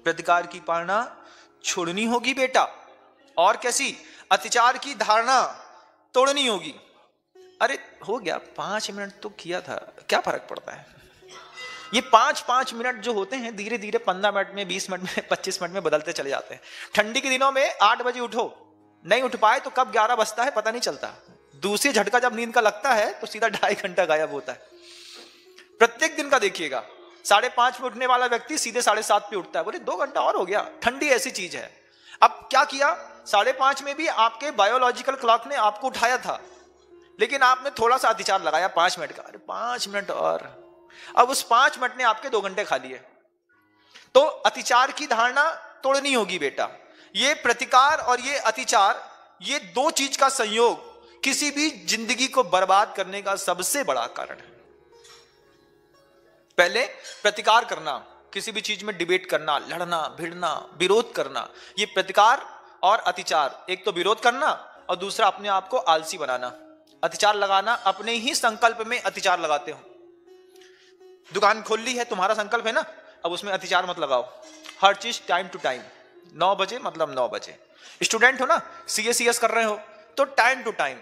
प्रतिकार की पालना छोड़नी होगी बेटा। और कैसी? अत्याचार की धारणा तोड़नी होगी। अरे हो गया, 5 मिनट तो किया था, क्या फर्क पड़ता है? ये 5-5 मिनट जो होते हैं धीरे धीरे 15 मिनट में, 20 मिनट में, 25 मिनट में बदलते चले जाते हैं। ठंडी के दिनों में 8 बजे उठो, नहीं उठ पाए तो कब 11 बजता है पता नहीं चलता। दूसरी झटका जब नींद का लगता है तो सीधा 2.5 घंटा गायब होता है। प्रत्येक दिन का देखिएगा, 5:30 में उठने वाला व्यक्ति सीधे 7:30 पे उठता है, बोले 2 घंटा और हो गया। ठंडी ऐसी चीज है। अब क्या किया, 5:30 में भी आपके बायोलॉजिकल क्लॉक ने आपको उठाया था, लेकिन आपने थोड़ा सा अतिचार लगाया 5 मिनट का, अरे 5 मिनट और, अब उस 5 मिनट ने आपके 2 घंटे खा लिए। तो अतिचार की धारणा तोड़नी होगी बेटा। ये प्रतिकार और ये अतिचार, ये दो चीज का संयोग किसी भी जिंदगी को बर्बाद करने का सबसे बड़ा कारण है। पहले प्रतिकार करना, किसी भी चीज में डिबेट करना, लड़ना भिड़ना, विरोध करना, ये प्रतिकार और अतिचार। एक तो विरोध करना और दूसरा अपने आप को आलसी बनाना। अतिचार लगाना, अपने ही संकल्प में अतिचार लगाते हो। दुकान खोल ली है, तुम्हारा संकल्प है ना, अब उसमें अतिचार मत लगाओ। हर चीज टाइम टू टाइम, 9 बजे मतलब 9 बजे। स्टूडेंट हो ना, सीएस कर रहे हो तो टाइम टू टाइम।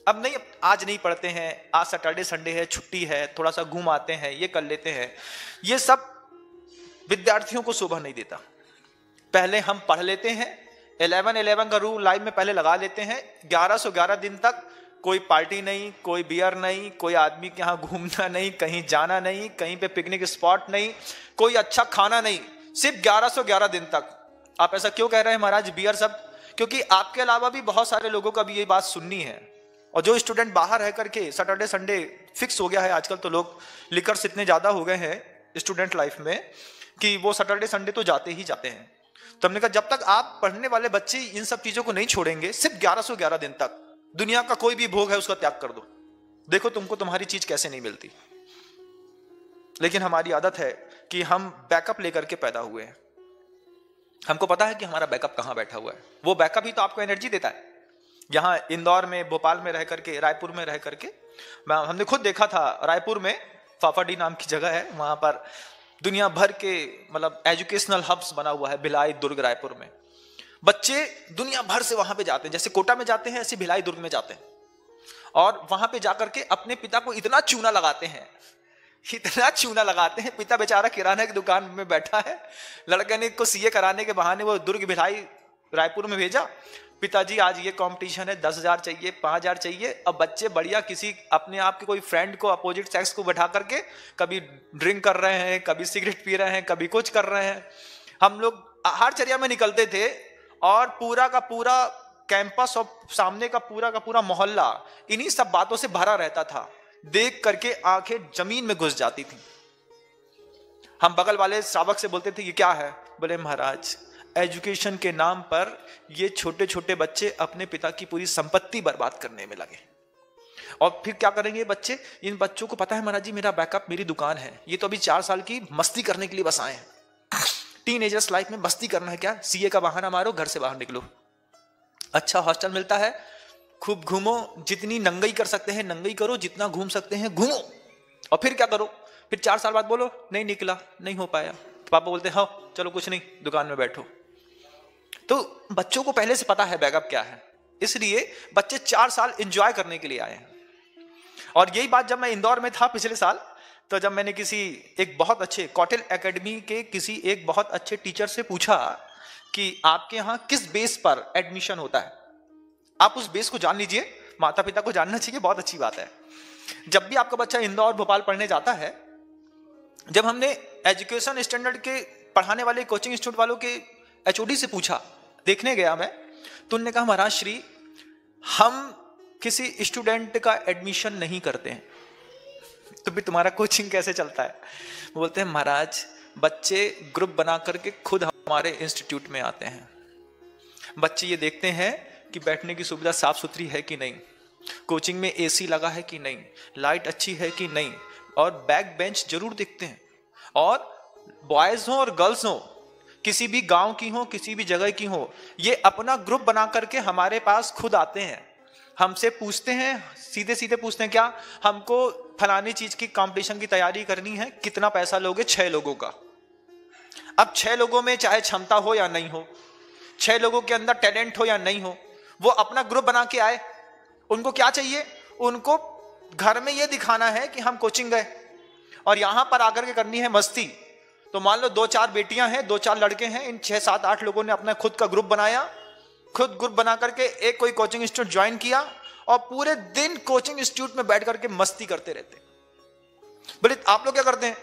अब नहीं, आज नहीं पढ़ते हैं, आज सैटरडे संडे है, छुट्टी है, थोड़ा सा घूम आते हैं, ये कर लेते हैं, ये सब विद्यार्थियों को शोभा नहीं देता। पहले हम पढ़ लेते हैं, 11-11 का रूल लाइफ में पहले लगा लेते हैं। 1111 दिन तक कोई पार्टी नहीं, कोई बियर नहीं, कोई आदमी के यहाँ घूमना नहीं, कहीं जाना नहीं, कहीं पे पिकनिक स्पॉट नहीं, कोई अच्छा खाना नहीं, सिर्फ 1111 दिन तक। आप ऐसा क्यों कह रहे हैं महाराज बियर सब? क्योंकि आपके अलावा भी बहुत सारे लोगों का भी ये बात सुननी है। और जो स्टूडेंट बाहर रह करके सैटरडे संडे फिक्स हो गया है, आजकल तो लोग लिकर्स इतने ज्यादा हो गए हैं स्टूडेंट लाइफ में कि वो सैटरडे संडे तो जाते ही जाते हैं। तो हमने कहा जब तक आप पढ़ने वाले बच्चे इन सब चीजों को नहीं छोड़ेंगे, सिर्फ 1111 दिन तक दुनिया का कोई भी भोग है उसका त्याग कर दो, देखो तुमको तुम्हारी चीज कैसे नहीं मिलती। लेकिन हमारी आदत है कि हम बैकअप लेकर के पैदा हुए हैं। हमको पता है कि हमारा बैकअप कहां बैठा हुआ है। वो बैकअप ही तो आपको एनर्जी देता है। यहाँ इंदौर में, भोपाल में रह करके, रायपुर में रह करके, हमने खुद देखा था, रायपुर में फाफाडी नाम की जगह है, वहां पर दुनिया भर के मतलब एजुकेशनल हब्स बना हुआ है। भिलाई, दुर्ग, रायपुर में बच्चे दुनिया भर से वहां पे जाते हैं। जैसे कोटा में जाते हैं ऐसे भिलाई, दुर्ग में जाते हैं, और वहां पे जाकर के अपने पिता को इतना चूना लगाते हैं, इतना चूना लगाते हैं। पिता बेचारा किराना की दुकान में बैठा है, लड़के ने को सीए कराने के बहाने वो दुर्ग, भिलाई, रायपुर में भेजा। पिताजी आज ये कंपटीशन है, 10,000 चाहिए, 5,000 चाहिए। अब बच्चे बढ़िया किसी अपने आप के कोई फ्रेंड को, अपोजिट सेक्स को बैठा करके कभी ड्रिंक कर रहे हैं, कभी सिगरेट पी रहे हैं, कभी कुछ कर रहे हैं। हम लोग हर चर्या में निकलते थे और पूरा का पूरा कैंपस और सामने का पूरा मोहल्ला इन्हीं सब बातों से भरा रहता था। देख करके आंखें जमीन में घुस जाती थी। हम बगल वाले श्रावक से बोलते थे ये क्या है? बोले महाराज एजुकेशन के नाम पर ये छोटे छोटे बच्चे अपने पिता की पूरी संपत्ति बर्बाद करने में लगे। और फिर क्या करेंगे बच्चे? इन बच्चों को पता है महाराज जी मेरा बैकअप मेरी दुकान है, ये तो अभी 4 साल की मस्ती करने के लिए बस आए हैं। टीनेजर्स लाइफ में मस्ती करना है क्या? सीए का बहाना मारो, घर से बाहर निकलो, अच्छा हॉस्टल मिलता है, खूब घूमो, जितनी नंगई कर सकते हैं नंगई करो, जितना घूम सकते हैं घूमो। और फिर क्या करो? फिर 4 साल बाद बोलो नहीं निकला, नहीं हो पाया, तो पापा बोलते हैं हाँ चलो कुछ नहीं, दुकान में बैठो। तो बच्चों को पहले से पता है बैकअप क्या है, इसलिए बच्चे 4 साल एंजॉय करने के लिए आए हैं। और यही बात जब मैं इंदौर में था पिछले साल, तो जब मैंने किसी एक बहुत अच्छे कौटिल्य एकेडमी के किसी एक बहुत अच्छे टीचर से पूछा कि आपके यहाँ किस बेस पर एडमिशन होता है, आप उस बेस को जान लीजिए, माता पिता को जानना चाहिए, बहुत अच्छी बात है। जब भी आपका बच्चा इंदौर भोपाल पढ़ने जाता है, जब हमने एजुकेशन स्टैंडर्ड के पढ़ाने वाले कोचिंग इंस्टीट्यूट वालों के एचओडी से पूछा, देखने गया मैं, तो उन्होंने कहा महाराज श्री हम किसी स्टूडेंट का एडमिशन नहीं करते हैं। तो फिर तुम्हारा कोचिंग कैसे चलता है? बोलते हैं महाराज बच्चे ग्रुप बना करके खुद हमारे इंस्टीट्यूट में आते हैं। बच्चे ये देखते हैं कि बैठने की सुविधा साफ सुथरी है कि नहीं, कोचिंग में एसी लगा है कि नहीं, लाइट अच्छी है कि नहीं, और बैक बेंच जरूर देखते हैं। और बॉयज हो और गर्ल्स हो, किसी भी गांव की हो, किसी भी जगह की हो, ये अपना ग्रुप बना करके हमारे पास खुद आते हैं, हमसे पूछते हैं, सीधे सीधे पूछते हैं क्या हमको फलानी चीज की कंपटीशन की तैयारी करनी है, कितना पैसा लोगे? 6 लोगों का। अब 6 लोगों में चाहे क्षमता हो या नहीं हो, 6 लोगों के अंदर टैलेंट हो या नहीं हो, वो अपना ग्रुप बना के आए। उनको क्या चाहिए? उनको घर में ये दिखाना है कि हम कोचिंग गए और यहां पर आकर के करनी है मस्ती। तो मान लो 2-4 बेटियां हैं, 2-4 लड़के हैं, इन 6-7-8 लोगों ने अपना खुद का ग्रुप बनाया, खुद ग्रुप बना करके एक कोई कोचिंग इंस्टीट्यूट ज्वाइन किया और पूरे दिन कोचिंग इंस्टीट्यूट में बैठ करके मस्ती करते रहते। बोले आप लोग क्या करते हैं?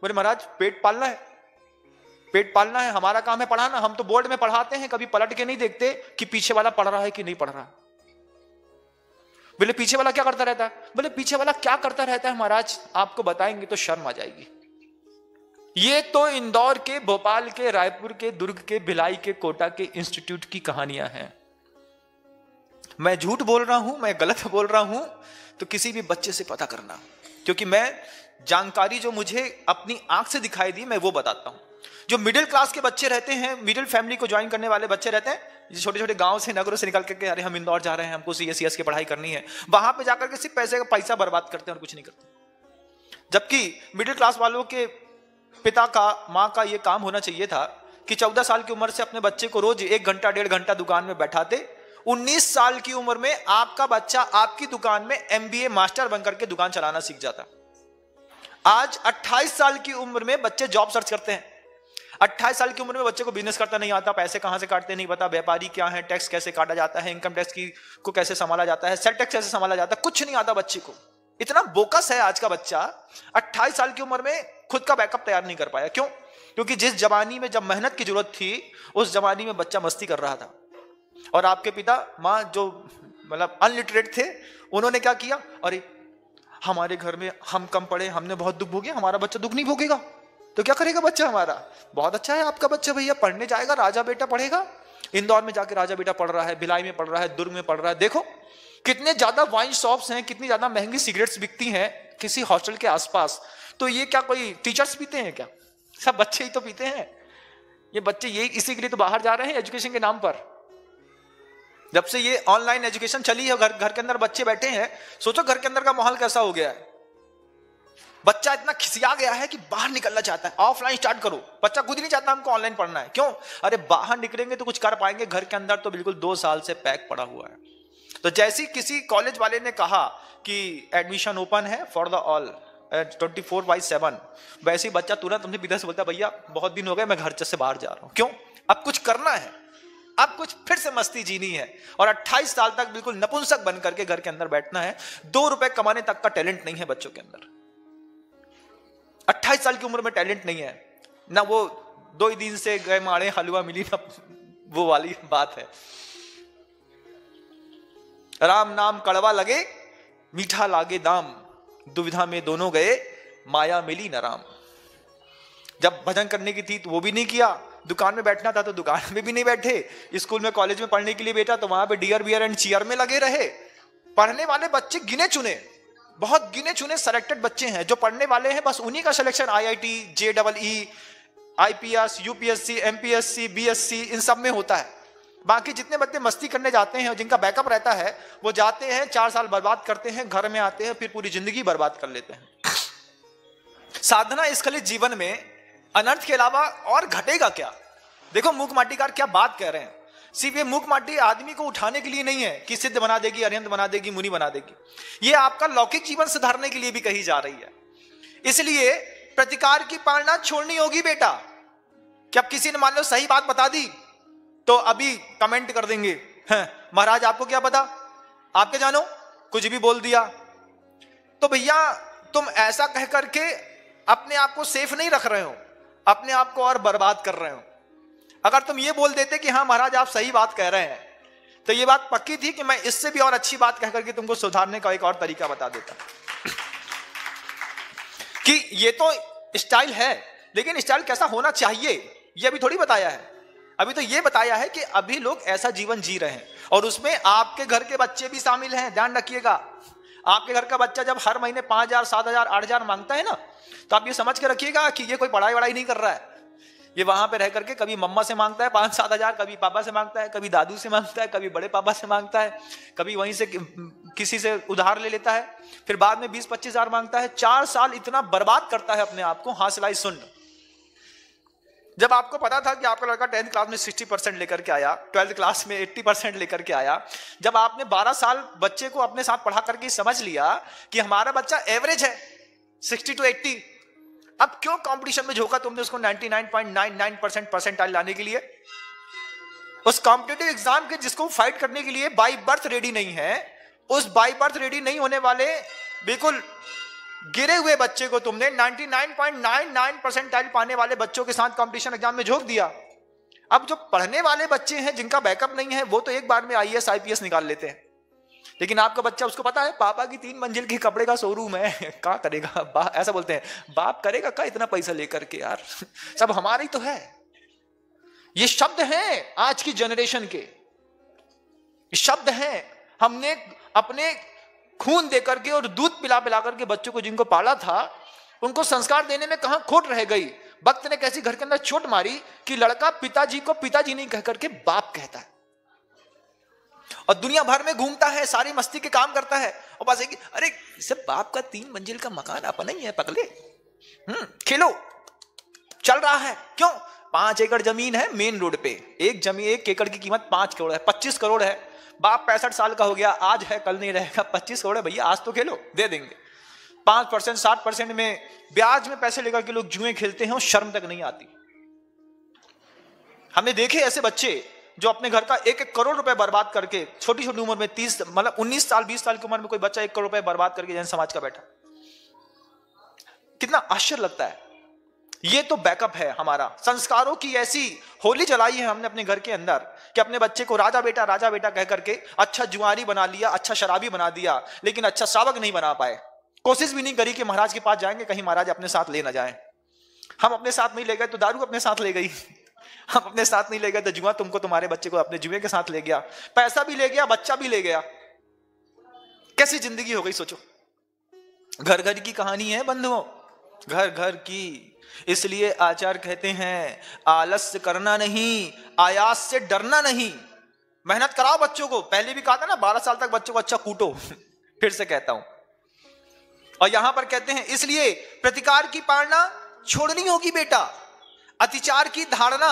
बोले महाराज पेट पालना है, पेट पालना है, हमारा काम है पढ़ाना। हम तो बोर्ड में पढ़ाते हैं, कभी पलट के नहीं देखते कि पीछे वाला पढ़ रहा है कि नहीं पढ़ रहा। बोले पीछे वाला क्या करता रहता है? बोले पीछे वाला क्या करता रहता है महाराज, आपको बताएंगे तो शर्म आ जाएगी। ये तो इंदौर के, भोपाल के, रायपुर के, दुर्ग के, भिलाई के, कोटा के इंस्टीट्यूट की कहानियां हैं। मैं झूठ बोल रहा हूं, मैं गलत बोल रहा हूं तो किसी भी बच्चे से पता करना, क्योंकि मैं जानकारी जो मुझे अपनी आंख से दिखाई दी मैं वो बताता हूं। जो मिडिल क्लास के बच्चे रहते हैं, मिडिल फैमिली को ज्वाइन करने वाले बच्चे रहते हैं, छोटे छोटे गांव से, नगरों से निकल करके अरे हम इंदौर जा रहे हैं, हमको सीएस की पढ़ाई करनी है, वहां पे जाकर के सिर्फ पैसा बर्बाद करते हैं और कुछ नहीं करते। जबकि मिडिल क्लास वालों के पिता का, माँ का ये काम होना चाहिए था कि 14 साल की उम्र से अपने बच्चे को रोज 1 घंटा 1.5 घंटा दुकान में बैठाते। 19 साल की उम्र में आपका बच्चा आपकी दुकान में MBA मास्टर बनकर के दुकान चलाना सीख जाता। आज 28 साल की उम्र में बच्चे जॉब सर्च करते हैं। 28 साल की उम्र में बच्चे को बिजनेस करता नहीं आता, पैसे कहां से काटते नहीं पता, व्यापारी क्या है, टैक्स कैसे काटा जाता है, इनकम टैक्स को कैसे संभाला जाता है, सेल टैक्स कैसे संभाला जाता है, कुछ नहीं आता बच्चे को। इतना बोकस है आज का बच्चा, 28 साल की उम्र में खुद का बैकअप तैयार नहीं कर पाया। क्यों? क्योंकि जिस जवानी में जब मेहनत की जरूरत थी, उस जवानी में बच्चा मस्ती कर रहा था। और आपके पिता माँ जो मतलब अनलिटरेट थे, उन्होंने क्या किया? अरे हमारे घर में हम कम पढ़े, हमने बहुत दुख भोगे, हमारा बच्चा दुख नहीं भोगेगा तो क्या करेगा बच्चा हमारा? बहुत अच्छा है आपका बच्चा भैया, पढ़ने जाएगा, राजा बेटा पढ़ेगा। इंदौर में जाके राजा बेटा पढ़ रहा है, भिलाई में पढ़ रहा है, दुर्ग में पढ़ रहा है। देखो कितने ज्यादा वाइन शॉप्स हैं, कितनी ज्यादा महंगी सिगरेट्स बिकती हैं किसी हॉस्टल के आसपास। तो ये क्या कोई टीचर्स पीते हैं क्या? सब बच्चे ही तो पीते हैं। ये बच्चे ये इसी के लिए तो बाहर जा रहे हैं एजुकेशन के नाम पर। जब से ये ऑनलाइन एजुकेशन चली है, घर के अंदर बच्चे बैठे हैं, सोचो घर के अंदर का माहौल कैसा हो गया है। बच्चा इतना खिसिया गया है कि बाहर निकलना चाहता है, ऑफलाइन स्टार्ट करो। बच्चा खुद ही नहीं चाहता हमको ऑनलाइन पढ़ना है। क्यों? अरे बाहर निकलेंगे तो कुछ कर पाएंगे, घर के अंदर तो बिल्कुल 2 साल से पैक पड़ा हुआ है। तो जैसे किसी कॉलेज वाले ने कहा कि एडमिशन ओपन है फॉर द ऑल 24/7, वैसे ही बच्चा तुरंत अपने पिता से बोलता है भैया बहुत दिन हो गए, मैं घर से बाहर जा रहा हूं। क्यों? अब कुछ करना है, अब कुछ फिर से मस्ती जीनी है। और 28 साल तक बिल्कुल नपुंसक बन करके घर के अंदर बैठना है। 2 रुपए कमाने तक का टैलेंट नहीं है बच्चों के अंदर। 28 साल की उम्र में टैलेंट नहीं है ना, वो 2 ही दिन से गए माड़े हलवा मिली ना, वो वाली बात है। राम नाम कड़वा लगे, मीठा लागे दाम, दुविधा में दोनों गए, माया मिली न राम। जब भजन करने की थी तो वो भी नहीं किया, दुकान में बैठना था तो दुकान में भी नहीं बैठे, स्कूल में कॉलेज में पढ़ने के लिए बैठा तो वहां पे डियर बियर एंड चीयर में लगे रहे। पढ़ने वाले बच्चे गिने चुने, बहुत गिने चुने सेलेक्टेड बच्चे हैं जो पढ़ने वाले हैं, बस उन्हीं का selection IIT, JEE, IPS, UPSC, MPSC, BSc इन सब में होता है। बाकी जितने बच्चे मस्ती करने जाते हैं और जिनका बैकअप रहता है, वो जाते हैं 4 साल बर्बाद करते हैं, घर में आते हैं फिर पूरी जिंदगी बर्बाद कर लेते हैं। साधना स्खलित जीवन में अनर्थ के अलावा और घटेगा क्या? देखो मूक माटीकार क्या बात कह रहे हैं। सिर्फ ये मूक माटी आदमी को उठाने के लिए नहीं है कि सिद्ध बना देगी, अरिहंत बना देगी, मुनि बना देगी। ये आपका लौकिक जीवन सुधारने के लिए भी कही जा रही है। इसलिए प्रतिकार की पालना छोड़नी होगी बेटा। कि अब किसी ने मान लो सही बात बता दी तो अभी कमेंट कर देंगे, महाराज आपको क्या पता, आपके जानो कुछ भी बोल दिया। तो भैया तुम ऐसा कह करके अपने आप को सेफ नहीं रख रहे हो, अपने आप को और बर्बाद कर रहे हो। अगर तुम ये बोल देते कि हाँ महाराज आप सही बात कह रहे हैं, तो ये बात पक्की थी कि मैं इससे भी और अच्छी बात कह करके तुमको सुधारने का एक और तरीका बता देता कि ये तो स्टाइल है, लेकिन स्टाइल कैसा होना चाहिए ये अभी थोड़ी बताया है। अभी तो ये बताया है कि अभी लोग ऐसा जीवन जी रहे हैं और उसमें आपके घर के बच्चे भी शामिल हैं। ध्यान रखिएगा, आपके घर का बच्चा जब हर महीने 5,000, 7,000, 8,000 मांगता है ना, तो आप ये समझ के रखिएगा कि ये कोई पढ़ाई वढ़ाई नहीं कर रहा है। ये वहां पे रह करके कभी मम्मा से मांगता है 5-7 हजार, कभी पापा से मांगता है, कभी दादू से मांगता है, कभी बड़े पापा से मांगता है, कभी वहीं से किसी से उधार ले लेता है, फिर बाद में 20-25 हजार मांगता है। 4 साल इतना बर्बाद करता है अपने आप को। हाँ सिलाई सुन, जब आपको पता था कि आपका लड़का 10th क्लास में 60% लेकर के आया, 12th क्लास में 80% लेकर के आया, जब आपने 12 साल बच्चे को अपने साथ पढ़ा करके समझ लिया कि हमारा बच्चा एवरेज है 60 to 80, अब क्यों कंपटीशन में झोंका तुमने उसको 99.99% परसेंटाइल लाने के लिए? उस कॉम्पिटिटिव एग्जाम के जिसको फाइट करने के लिए बाय बर्थ रेडी नहीं है, उस बाय बर्थ रेडी नहीं होने वाले बिल्कुल गिरे हुए बच्चे को तुमने 99.99 परसेंटाइल पाने वाले बच्चों के साथ कंपटीशन एग्जाम में झोंक दिया। अब जो पढ़ने वाले बच्चे हैं जिनका बैकअप नहीं है वो तो एक बार में आईएएस आईपीएस निकाल लेते हैं, लेकिन आपका बच्चा, उसको पता है पापा की 3 मंजिल के कपड़े का शोरूम है, क्या करेगा ऐसा बोलते हैं, बाप करेगा क्या इतना पैसा लेकर के, यार सब हमारा ही तो है। ये शब्द हैं आज की जनरेशन के, शब्द हैं। हमने अपने खून देकर के और दूध पिला पिला करके बच्चों को जिनको पाला था उनको संस्कार देने में कहां खोट रह गई। वक्त ने कैसी घर के अंदर चोट मारी कि लड़का पिताजी को पिताजी नहीं कह करके बाप कहता है और दुनिया भर में घूमता है, सारी मस्ती के काम करता है और बस एक, अरे सब बाप का 3 मंजिल का मकान अपना ही है पगले, खेलो चल रहा है। क्यों? 5 एकड़ जमीन है मेन रोड पे, एक एकड़ की कीमत 5 करोड़ है, 25 करोड़ है। बाप 65 साल का हो गया, आज है कल नहीं रहेगा, 25 करोड़ है भैया, आज तो खेलो, दे देंगे। 5% 60% में ब्याज में पैसे लेकर के लोग जुए खेलते हैं और शर्म तक नहीं आती। हमने देखे ऐसे बच्चे जो अपने घर का 1-1 करोड़ रुपए बर्बाद करके छोटी छोटी उम्र में 30 मतलब 19 साल 20 साल की उम्र में कोई बच्चा 1 करोड़ रुपए बर्बाद करके जैन समाज का बैठा, कितना आश्चर्य लगता है। ये तो बैकअप है हमारा। संस्कारों की ऐसी होली जलाई है हमने अपने घर के अंदर कि अपने बच्चे को राजा बेटा कह करके अच्छा जुआरी बना लिया, अच्छा शराबी बना दिया, लेकिन अच्छा श्रावक नहीं बना पाए। कोशिश भी नहीं करी कि महाराज के पास जाएंगे कहीं महाराज अपने साथ ले ना जाए। हम अपने साथ नहीं ले गए तो दारू अपने साथ ले गई, हम अपने साथ नहीं ले गए तो जुआ तुमको तुम्हारे बच्चे को अपने जुए के साथ ले गया, पैसा भी ले गया, बच्चा भी ले गया। कैसी जिंदगी हो गई सोचो। घर घर की कहानी है बंधुओं, घर घर की। इसलिए आचार्य कहते हैं आलस्य करना नहीं, आयास से डरना नहीं। मेहनत कराओ बच्चों को, पहले भी कहा था ना 12 साल तक बच्चों को अच्छा कूटो फिर से कहता हूं। और यहां पर कहते हैं इसलिए प्रतिकार की पालना छोड़नी होगी बेटा, अतिचार की धारणा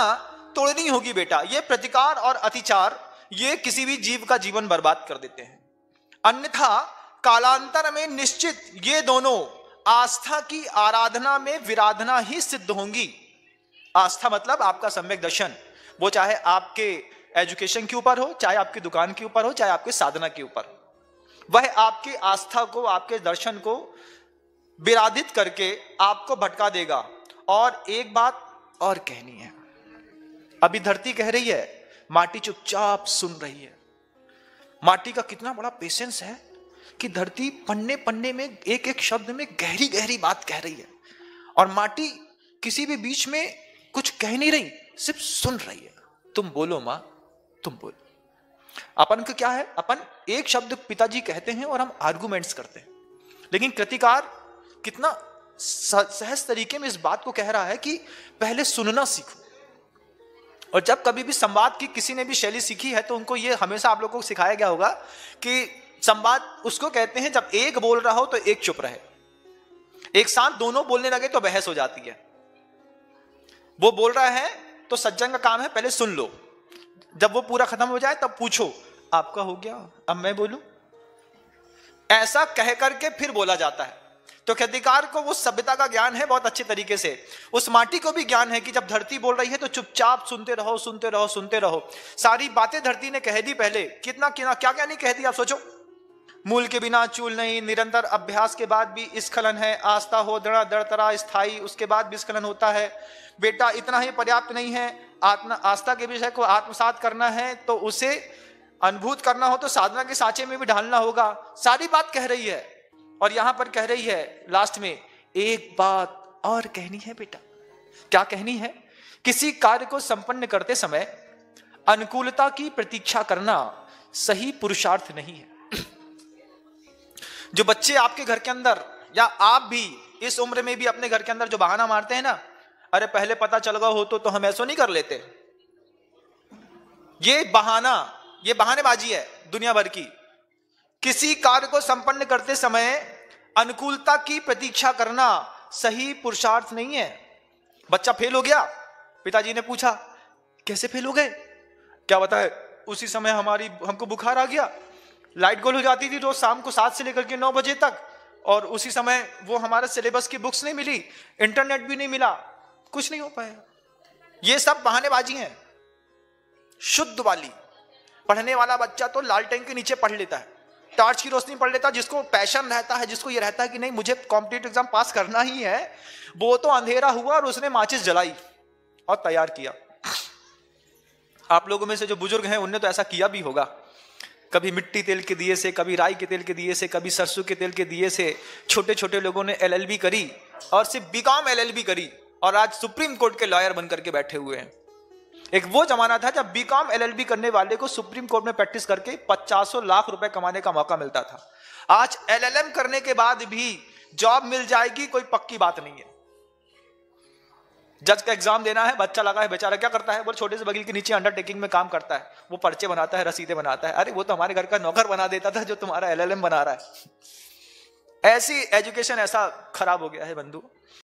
तोड़नी होगी बेटा। ये प्रतिकार और अतिचार ये किसी भी जीव का जीवन बर्बाद कर देते हैं, अन्यथा कालांतर में निश्चित ये दोनों आस्था की आराधना में विराधना ही सिद्ध होंगी। आस्था मतलब आपका सम्यक दर्शन, वो चाहे आपके एजुकेशन के ऊपर हो, चाहे आपकी दुकान के ऊपर हो, चाहे आपके साधना के ऊपर, वह आपकी आस्था को, आपके दर्शन को विराधित करके आपको भटका देगा। और एक बात और कहनी है, अभी धरती कह रही है, माटी चुपचाप सुन रही है। माटी का कितना बड़ा पेशेंस है कि धरती पन्ने पन्ने में एक एक शब्द में गहरी गहरी बात कह रही है और माटी किसी भी बीच में कुछ कह नहीं रही, सिर्फ सुन रही है। तुम बोलो मां, तुम बोलो। अपन का क्या है, अपन एक शब्द पिताजी कहते हैं और हम आर्गुमेंट्स करते हैं, लेकिन कृतिकार कितना सहज तरीके में इस बात को कह रहा है कि पहले सुनना सीखो। और जब कभी भी संवाद की किसी ने भी शैली सीखी है तो उनको ये हमेशा आप लोगों को सिखाया गया होगा कि संवाद उसको कहते हैं जब एक बोल रहा हो तो एक चुप रहे, एक साथ दोनों बोलने लगे तो बहस हो जाती है। वो बोल रहा है तो सज्जन का काम है पहले सुन लो, जब वो पूरा खत्म हो जाए तब पूछो आपका हो गया अब मैं बोलूं, ऐसा कह करके फिर बोला जाता है। तो कृतिकार को वो सभ्यता का ज्ञान है बहुत अच्छे तरीके से, उस माटी को भी ज्ञान है कि जब धरती बोल रही है तो चुपचाप सुनते रहो सुनते रहो सुनते रहो। सारी बातें धरती ने कह दी पहले, कितना क्या क्या नहीं कह दी आप सोचो। मूल के बिना चूल नहीं, निरंतर अभ्यास के बाद भी स्खलन है, आस्था हो दृढ़ दृढ़तरा स्थायी, उसके बाद भी स्खलन होता है। बेटा इतना ही पर्याप्त नहीं है, आस्था के विषय को आत्मसात करना है तो उसे अनुभूत करना हो तो साधना के सांचे में भी ढालना होगा। सारी बात कह रही है और यहां पर कह रही है लास्ट में एक बात और कहनी है बेटा। क्या कहनी है? किसी कार्य को संपन्न करते समय अनुकूलता की प्रतीक्षा करना सही पुरुषार्थ नहीं है। जो बच्चे आपके घर के अंदर या आप भी इस उम्र में भी अपने घर के अंदर जो बहाना मारते हैं ना, अरे पहले पता चल गया हो तो हम ऐसा नहीं कर लेते, ये बहाना, ये बहानेबाजी है दुनिया भर की। किसी कार्य को संपन्न करते समय अनुकूलता की प्रतीक्षा करना सही पुरुषार्थ नहीं है। बच्चा फेल हो गया, पिताजी ने पूछा कैसे फेल हो गए? क्या बताए, उसी समय हमको बुखार आ गया, लाइट गोल हो जाती थी रोज शाम को 7 से लेकर के 9 बजे तक, और उसी समय वो हमारा सिलेबस की बुक्स नहीं मिली, इंटरनेट भी नहीं मिला, कुछ नहीं हो पाया। ये सब बहानेबाजी हैं शुद्ध वाली। पढ़ने वाला बच्चा तो लालटेन के नीचे पढ़ लेता है, टॉर्च की रोशनी पढ़ लेता है। जिसको पैशन रहता है, जिसको ये रहता है कि नहीं मुझे कॉम्पिटिटिव एग्जाम पास करना ही है, वो तो अंधेरा हुआ और उसने माचिस जलाई और तैयार किया। आप लोगों में से जो बुजुर्ग हैं उनने तो ऐसा किया भी होगा, कभी मिट्टी तेल के दिए से, कभी राई के तेल के दिए से, कभी सरसों के तेल के दिए से। छोटे छोटे लोगों ने LLB करी और सिर्फ बीकॉम LLB करी और आज सुप्रीम कोर्ट के लॉयर बनकर के बैठे हुए हैं। एक वो जमाना था जब बीकॉम LLB करने वाले को सुप्रीम कोर्ट में प्रैक्टिस करके 50 लाख रुपए कमाने का मौका मिलता था। आज LLM करने के बाद भी जॉब मिल जाएगी कोई पक्की बात नहीं है। जज का एग्जाम देना है, बच्चा लगा है बेचारा, क्या करता है, वो छोटे से बगील के नीचे अंडरटेकिंग में काम करता है, वो पर्चे बनाता है, रसीदें बनाता है। अरे वो तो हमारे घर का नौकर बना देता था जो तुम्हारा LLM बना रहा है। ऐसी एजुकेशन ऐसा खराब हो गया है बंधु।